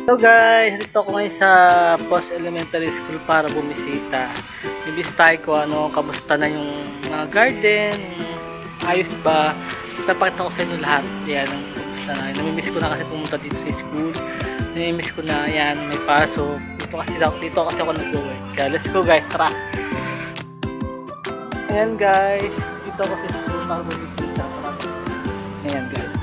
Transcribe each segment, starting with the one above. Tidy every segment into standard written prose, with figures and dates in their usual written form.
Hello guys, dito ako ngayon sa Post Elementary School para bumisita. Bibisitahin ko kamusta na yung mga garden, ayos ba. Ipapakita ko sa inyo lahat. Yan, kamusta na. Namimiss ko na kasi pumunta dito sa school. Namimiss ko na, yan, may pasok. Dito kasi ako nag-work. Kaya let's go guys, tara! Ayan guys, dito ako sa school para bumisita. Ayan guys.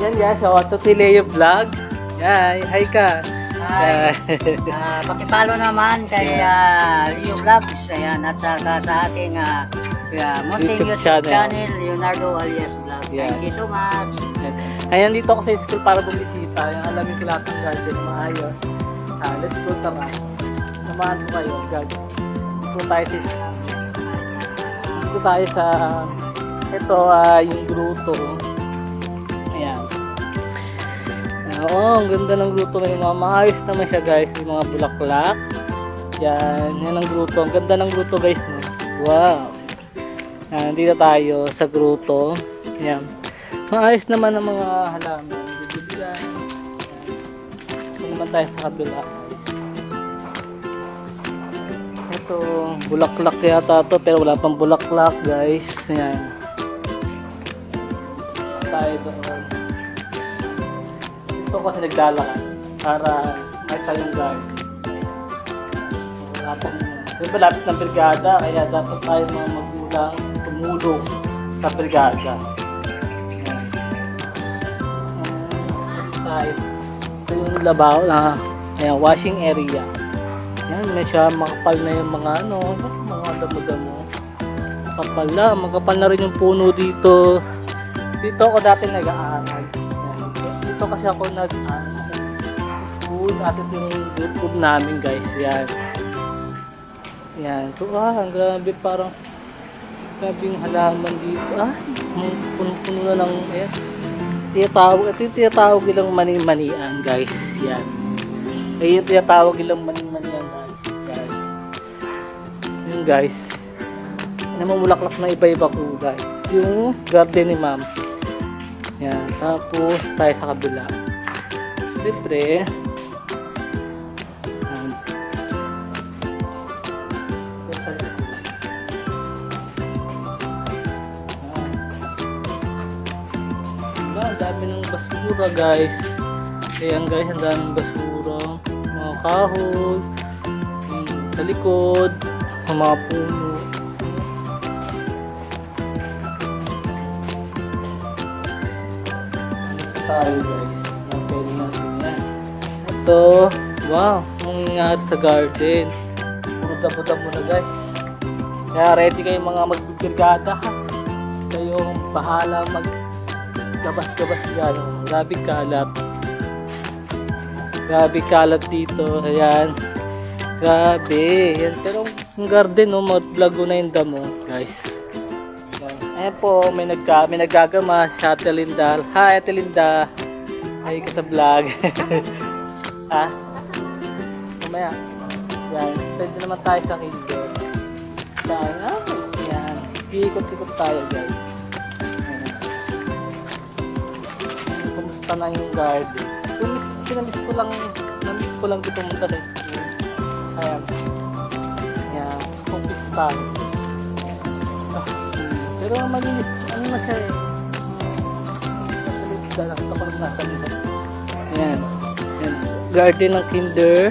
Yan guys, to si Leo Vlog. Yan, hi ka. Hi. Pakipalo naman kay Leo Vlogs. Ayan, at saka sa ating munting YouTube channel, Leonardo alias Vlog. Yeah. Thank you so much. Ayan, dito ako sa school para bumisita. Yung alamin ko lahat ng garden, maayos. Let's go, tara. Samahan ko kayo, God. Dito tayo sa school. Dito tayo sa ito, yung gruto. Ayan. Oo, ang ganda ng gruto. May mga maayos naman siya guys. May mga bulaklak. Yan, yan ang gruto. Ang ganda ng gruto guys. No? Wow. Yan, dito tayo sa gruto. Yan. Maayos naman ang mga halaman. Bibigyan. Ito naman tayo sa kabila guys. Ito, bulaklak yata to pero wala pang bulaklak guys. Yan. Tayo doon. Ito kasi naglalakad para makita yung garden. Wala pang, diba lapit ng brigada kaya dapat tayo mga magulang tumulong sa brigada. Ito yung labaw na ayan, washing area. Yan, may siya makapal na yung mga mga damo-damo. Makapal na rin yung puno dito. Dito ako dati nag-aaral. Dito kasi ako nag-school. At ito yung YouTube namin guys. Yan. Yan. Ito ang grabe parang grabe yung halaman dito. Puno-puno na ng ayan. Ito yung tinatawag ilang mani-manian guys. Yan. Ay yung tinatawag ilang mani-manian guys. Yan. Yun guys. Namumulaklak na iba-iba kulay. Yung garden ni ma'am. Yan. Tapos tayo sa kabila. Siyempre. Yan. Ang dami ng basura guys. Ayan guys, ang daming basura. Mga kahoy. Sa likod. Mga puno. Tayo guys. Pwede natin yan. Ito. Wow. Ang nangyari sa garden. Puro damo-damo na guys. Kaya ready kayo mga magbibirgada. Kayong bahala gabas-gabas yan. Grabe kalat. Grabe kalat dito. Ayan. Grabe. Yan. Pero ang garden, mag-vlog ko na yung damo guys. Ayan po, may naggagama si Ate Linda. Hi Ate Linda. Hi ka sa vlog. Mamaya. Yan. Pwede naman tayo sa kinder. Saan? Yan. Ikot-ikot tayo guys. Kumusta na yung garden? Namiss ko lang dito pumunta sa school. Ayan. Yan. Kumpis tayo. Pero malinis, na siya eh. Nakita ko rin nasa nito. Ayan. Ayan. Garden ng kinder.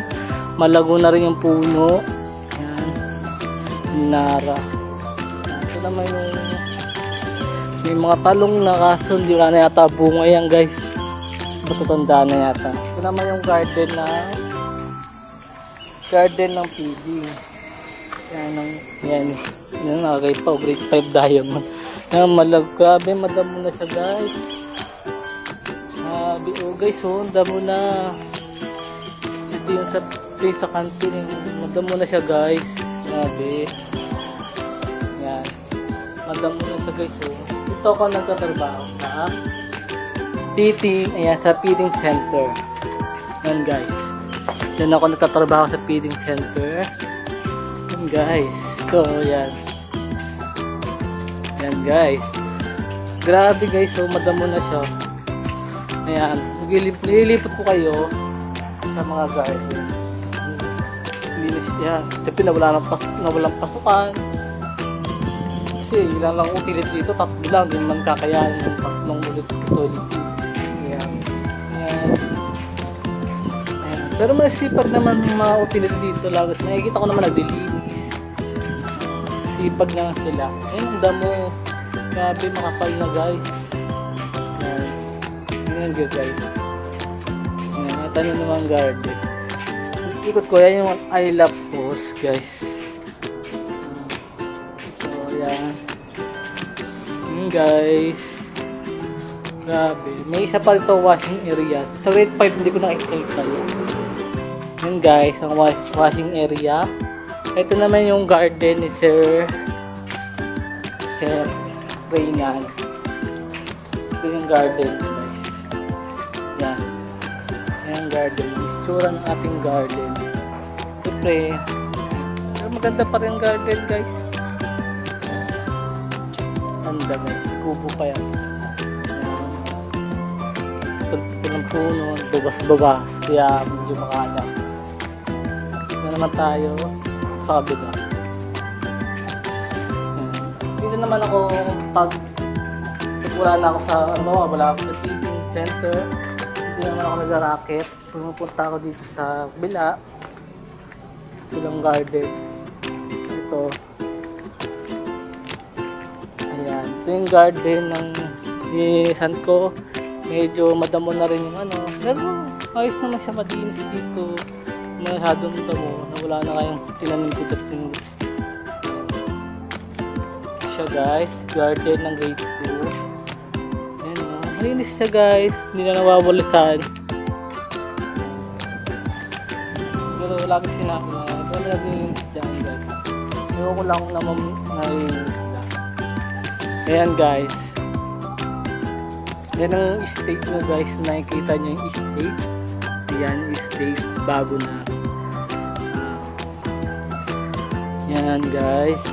Malago na rin yung puno. Ayan. Nara. Ito naman yung may mga talong na kaso hindi wala na yata bunga yan guys. Matutanda na yata. Ito naman yung garden ng PD. Yan. Yan, nakagay pa. Grade 5 diamond. Yan, grabe, madamo na siya guys. Guys, damo na. Ito yung sa kantin. Madamo na siya guys. Grabe. Yan. Madamo na siya guys. Ito ako nagtatrabaho sa feeding. Ayan, sa feeding center. Yan guys. Yan ako nagtatrabaho sa feeding center. Yan guys. Ito, yan. Yan guys. Grabe guys, madamo na siya. Ayan, nililipat ko kayo sa mga garden. Linis yan. Siyempre nawalang pasukan. Kasi ilan lang utility dito, 3 lang, hindi naman kakayanin ng 3 ulit utility. Ayan. Ayan. Ayan. Pero masipag naman mga utility dito lang. Nakikita ko naman naglilinis. Sipag na sila. Ayan, ang damo. Grabe, makapal na guys. Ayan. Ayan guys. Ayan, ito na naman garden. Ikot ko yan yung I love post guys. So yan. Guys. Grabe. May isa pa dito washing area. Sa grade 5 hindi ko nakikita yun. Yun guys, ang washing area. Ito naman yung garden ni Sir Reynan. Ito yung garden guys. Yan. Yan garden. Itsura ng ating garden. Siyempre, pero maganda pa rin garden guys. Ganda na. Kubo pa yan. Ito ng puno. Babas-babas. Kaya medyo makalam. Ito naman tayo sa kabila. Dito naman ako pag wala na ako sa wala ako sa feeding center. Hindi naman ako nag-racket. Pumupunta ako dito sa bila. Bilang garden. Ito. Ayan. Ito yung garden ng isan ko. Medyo madamo na rin yung ano. Pero ayos naman siya, madinis dito. Masyadong damo. Wala na kayong tinanim dito. Siya guys. Garden ng grade 2. Ayan o. Malinis siya guys. Hindi na nawawalisan. Pero lagi sinabi na ito naging dyan guys. Ewan ko lang naman nalinis lang. Ayan guys. Yan ang estate mo guys. Nakikita nyo yung estate. Ayan estate. Bago na. Yan guys.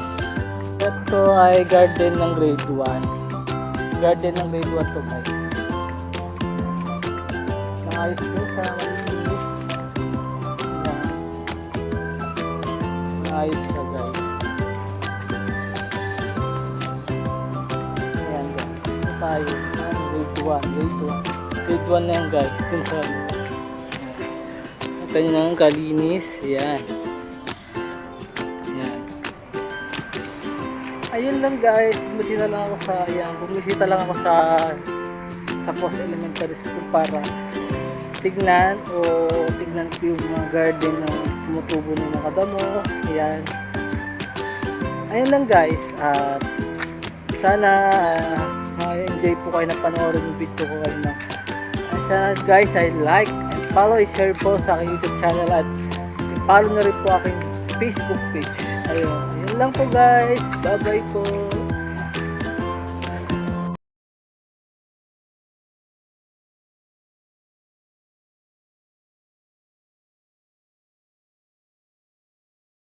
Ito ay garden ng grade 1. Garden ng grade 1 to guys. Nakayos din sa malinis. Ayos siya guys. Ayan guys. Ito tayo. Grade 1. Grade 1 na yan guys. Ito nyo na ang kalinis. Ayan. Ayan. Ayun lang guys. Bumisita lang ako sa bumisita lang ako sa Post Elementary School para tignan ko yung mga garden na tumutubo ng mga damo. Ayan. Ayun lang guys. At sana ma-enjoy po kayo na panoorin yung video ko kayo na. At sana guys ay like and follow and share po sa aking YouTube channel at follow na rin po aking Facebook page. Ayun. Ayun lang po guys. Bye bye po.